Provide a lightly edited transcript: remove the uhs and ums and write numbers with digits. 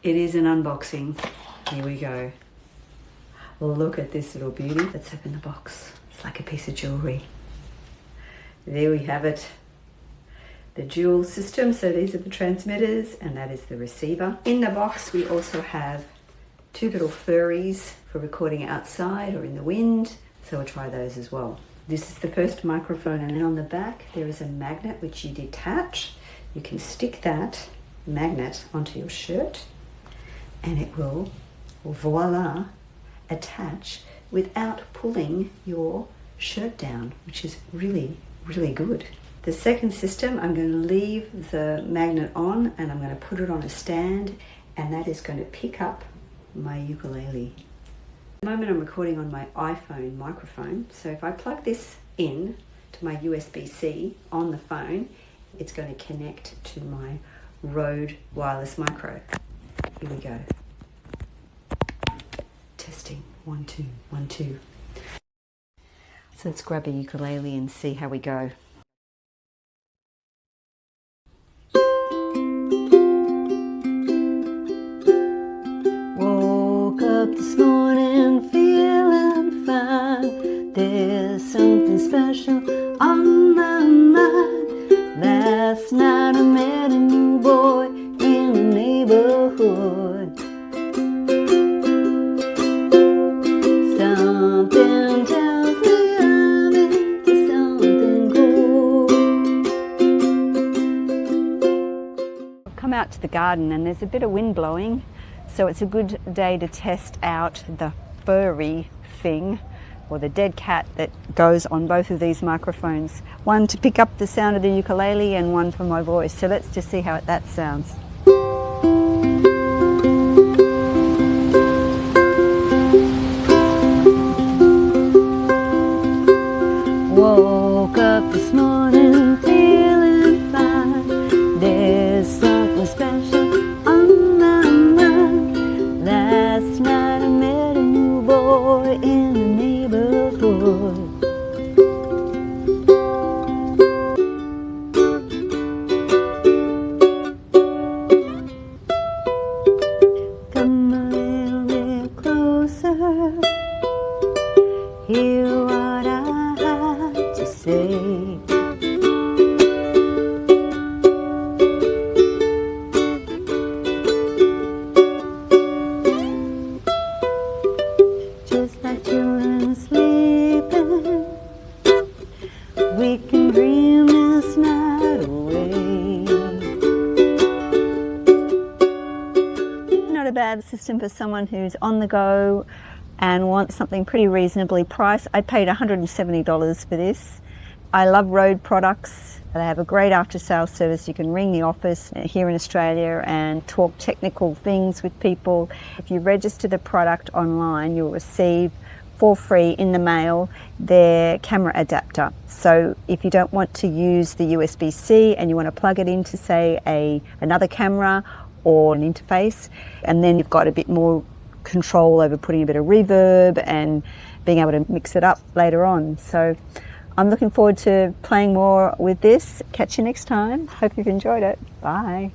It is an unboxing. Here we go. Look at this little beauty. Let's open the box. It's like a piece of jewelry. There we have it. The dual system. So these are the transmitters and that is the receiver. In the box we also have two little furries for recording outside or in the wind. So we'll try those as well. This is the first microphone, and then on the back there is a magnet which you detach. You can stick that magnet onto your shirt and it will, voila, attach without pulling your shirt down, which is really, really good. The second system, I'm going to leave the magnet on and I'm going to put it on a stand, and that is going to pick up my ukulele. At the moment I'm recording on my iPhone microphone, so if I plug this in to my USB-C on the phone, it's going to connect to my RØDE Wireless Micro. Here we go. Testing. 1, 2, 1, 2. So let's grab a ukulele and see how we go. Woke up this morning feeling fine. There's something special on my mind. Last night I met a new boy in the neighborhood. Something tells me I'm into something cool. I've come out to the garden and there's a bit of wind blowing, so it's a good day to test out the furry thing, or the dead cat that goes on both of these microphones. One to pick up the sound of the ukulele and one for my voice. So let's just see how that sounds. Woke up this morning feeling fine. There's something special on my mind. Last night I met a new boy in the neighborhood. Come a little bit closer. Hear what I have to say. Just like children sleeping, we can dream this night away. Not a bad system for someone who's on the go and wants something pretty reasonably priced. I paid $170 for this. I love RØDE products. They have a great after-sales service. You can ring the office here in Australia and talk technical things with people. If you register the product online, you'll receive for free in the mail their camera adapter. So if you don't want to use the USB-C and you want to plug it into, say, another camera or an interface, and then you've got a bit more control over putting a bit of reverb and being able to mix it up later on. So I'm looking forward to playing more with this. Catch you next time. Hope you've enjoyed it. Bye.